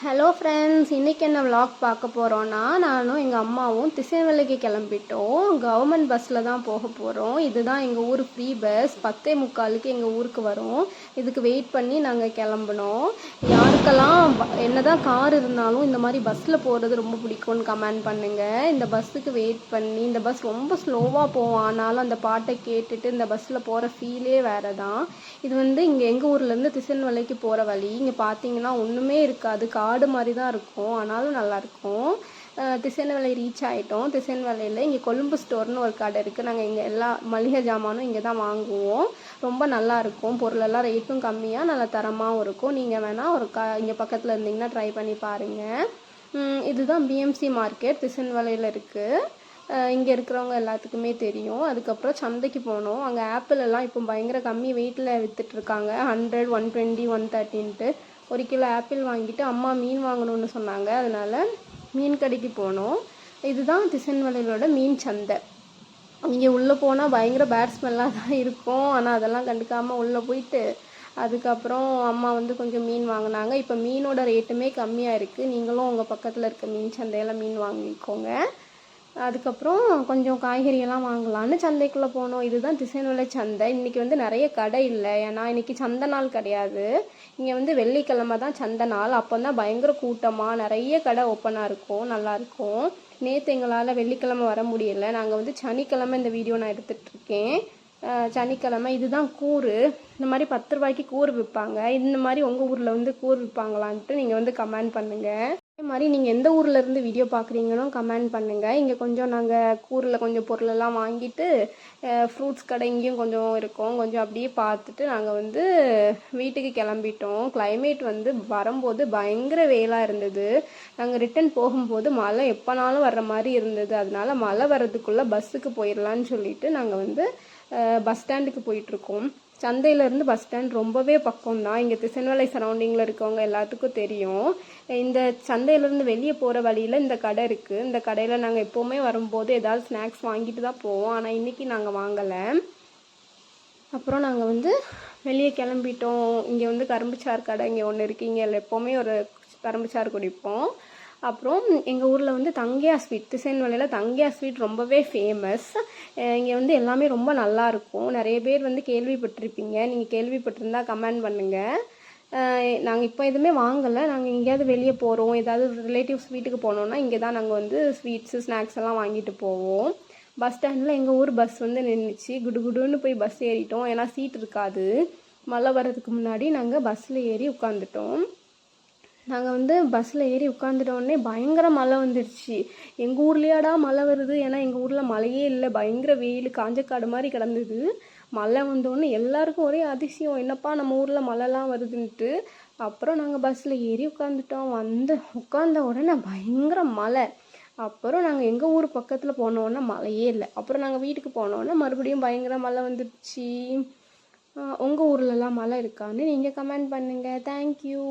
Hello friends, இன்றைக்கி என்ன vlog பார்க்க போகிறோன்னா, நானும் எங்கள் அம்மாவும் திசைவேலைக்கு கிளம்பிட்டோம். கவர்மெண்ட் பஸ்ஸில் தான் போக போகிறோம். இதுதான் எங்கள் ஊர் ஃப்ரீ பஸ். 10:45 எங்கள் ஊருக்கு வரும். இதுக்கு வெயிட் பண்ணி நாங்கள் கிளம்புனோம். யாருக்கெல்லாம் என்னதான் கார் இருந்தாலும் இந்த மாதிரி பஸ்ஸில் போகிறது ரொம்ப பிடிக்கும்னு கமெண்ட் பண்ணுங்கள். இந்த பஸ்ஸுக்கு வெயிட் பண்ணி, இந்த பஸ் ரொம்ப ஸ்லோவாக போவோம், ஆனாலும் அந்த பாட்டை கேட்டுட்டு இந்த பஸ்ஸில் போகிற ஃபீலே வேறு தான். இது இங்கே எங்கள் ஊர்லேருந்து திசைவேலைக்கு போகிற வழி. இங்கே பார்த்தீங்கன்னா ஒன்றுமே இருக்காது, காடு மாதிரி தான் இருக்கும், ஆனாலும் நல்லாயிருக்கும். திசைவேலை ரீச் ஆகிட்டோம். திசைவேலையில் இங்கே கொழும்பு ஸ்டோர்னு ஒரு கடை இருக்குது. நாங்கள் இங்கே எல்லா மளிகை ஜாமானும் இங்கே தான் வாங்குவோம். ரொம்ப நல்லாயிருக்கும். பொருளெல்லாம் ரேட்டும் கம்மியாக நல்ல தரமாகவும் இருக்கும். நீங்கள் வேணால் இங்கே பக்கத்தில் இருந்தீங்கன்னா ட்ரை பண்ணி பாருங்கள். இதுதான் பிஎம்சி மார்க்கெட் திசைவேலையில் இருக்குது. இங்கே இருக்கிறவங்க எல்லாத்துக்குமே தெரியும். அதுக்கப்புறம் சந்தைக்கு போனோம். அங்கே ஆப்பிள் எல்லாம் இப்போ பயங்கர கம்மி வெயிட்டில் விற்றுட்ருக்காங்க. 100, 120, 130ன்ட்டு. 1 கிலோ ஆப்பிள் வாங்கிட்டு அம்மா மீன் வாங்கணும்னு சொன்னாங்க. அதனால் மீன் கடைக்கு போனோம். இதுதான் திசைவேலையோட மீன் சந்தை. இங்கே உள்ளே போனால் பயங்கர பேட் ஸ்மெல்லாக தான் இருக்கும், ஆனால் அதெல்லாம் கண்டுக்காமல் உள்ளே போயிட்டு அதுக்கப்புறம் அம்மா கொஞ்சம் மீன் வாங்கினாங்க. இப்போ மீனோட ரேட்டுமே கம்மியாக இருக்குது. நீங்களும் உங்கள் பக்கத்தில் இருக்க மீன் சந்தையில் மீன் வாங்கிக்கோங்க. அதுக்கப்புறம் கொஞ்சம் காய்கறியெல்லாம் வாங்கலான்னு சந்தைக்குள்ளே போனோம். இதுதான் திசைவேலை சந்தை. இன்றைக்கி நிறைய கடை இல்லை, ஏன்னா இன்றைக்கி சந்தை நாள் கிடையாது. இங்கே வெள்ளிக்கிழமை தான் சந்தை நாள். அப்போ தான் பயங்கர கூட்டமாக நிறைய கடை ஓப்பனாக இருக்கும், நல்லாயிருக்கும். நேற்று எங்களால் வெள்ளிக்கிழமை வர முடியலை. நாங்கள் சனிக்கிழமை இந்த வீடியோ நான் எடுத்துகிட்ருக்கேன். சனிக்கிழமை. இதுதான் கூறு. இந்த மாதிரி 10 ரூபாய்க்கு கூறு விற்பாங்க. இந்த மாதிரி உங்கள் ஊரில் கூறு விற்பாங்களான்ட்டு நீங்கள் கமெண்ட் பண்ணுங்கள். அதே மாதிரி நீங்கள் எந்த ஊரில் இருந்து வீடியோ பார்க்குறீங்கன்னு கமெண்ட் பண்ணுங்கள். இங்கே கொஞ்சம் நாங்கள் கூரில் கொஞ்சம் பொருளெல்லாம் வாங்கிட்டு ஃப்ரூட்ஸ் கடை இங்கேயும் கொஞ்சம் இருக்கும், கொஞ்சம் அப்படியே பார்த்துட்டு நாங்கள் வீட்டுக்கு கிளம்பிட்டோம். கிளைமேட் வரும்போது பயங்கர வெயிலாக இருந்தது. நாங்கள் ரிட்டன் போகும்போது மழை எப்போனாலும் வர்ற மாதிரி இருந்தது. அதனால மழை வர்றதுக்குள்ளே பஸ்ஸுக்கு போயிடலான்னு சொல்லிட்டு நாங்கள் பஸ் ஸ்டாண்டுக்கு போயிட்டுருக்கோம். சந்தையிலேருந்து பஸ் ஸ்டாண்ட் ரொம்பவே பக்கம் தான். இங்கே திசைவேலை சரௌண்டிங்கில் இருக்கவங்க எல்லாத்துக்கும் தெரியும். இந்த சந்தையிலேருந்து வெளியே போகிற வழியில் இந்த கடை இருக்குது. இந்த கடையில் நாங்கள் எப்போவுமே வரும்போது ஏதாவது ஸ்நாக்ஸ் வாங்கிட்டு தான் போவோம், ஆனால் இன்றைக்கி நாங்கள் வாங்கலை. அப்புறம் நாங்கள் வெளியே கிளம்பிட்டோம். இங்கே கரும்புச்சாறு கடை இங்கே ஒன்று இருக்குது. இங்கே எப்போவுமே ஒரு கரும்புச்சாறு குடிப்போம். அப்புறம் எங்கள் ஊரில் தங்கையா ஸ்வீட், திசைவேலையில் தங்கையா ஸ்வீட் ரொம்பவே ஃபேமஸ். இங்கே எல்லாமே ரொம்ப நல்லாயிருக்கும். நிறைய பேர் கேள்விப்பட்டிருப்பீங்க. நீங்கள் கேள்விப்பட்டிருந்தா கமெண்ட் பண்ணுங்கள். நாங்கள் இப்போ எதுவுமே வாங்கலை. நாங்கள் எங்கேயாவது வெளியே போகிறோம், ஏதாவது ரிலேட்டிவ்ஸ் வீட்டுக்கு போனோன்னா இங்கே தான் நாங்கள் ஸ்வீட்ஸு ஸ்நாக்ஸ் எல்லாம் வாங்கிட்டு போவோம். பஸ் ஸ்டாண்டில் எங்கள் ஊர் பஸ் நின்றுச்சு. குடுகுடுன்னு போய் பஸ் ஏறிட்டோம், ஏன்னா சீட் இருக்காது. மழை வர்றதுக்கு முன்னாடி நாங்கள் பஸ்ஸில் ஏறி உட்காந்துட்டோம். நாங்கள் பஸ்ஸில் ஏறி உட்காந்துட்டோடனே பயங்கர மழை வந்துடுச்சு. எங்கள் ஊர்லேயாடா மழை வருது, ஏன்னா எங்கள் ஊரில் மழையே இல்லை, பயங்கர வெயில், காஞ்சக்காடு மாதிரி கிடந்தது. மழை வந்தோடனே எல்லாருக்கும் ஒரே அதிசயம், என்னப்பா நம்ம ஊரில் மழைலாம் வருதுன்ட்டு. அப்புறம் நாங்கள் பஸ்ஸில் ஏறி உட்காந்துட்டோம். உட்காந்த உடனே பயங்கர மழை. அப்புறம் நாங்கள் எங்கள் ஊர் பக்கத்தில் போனோன்னா மழையே இல்லை. அப்புறம் நாங்கள் வீட்டுக்கு போனோன்னா மறுபடியும் பயங்கர மழை வந்துடுச்சு. உங்கள் ஊர்லலாம் மழை இருக்கான்னு நீங்கள் கமெண்ட் பண்ணுங்கள். தேங்க்யூ.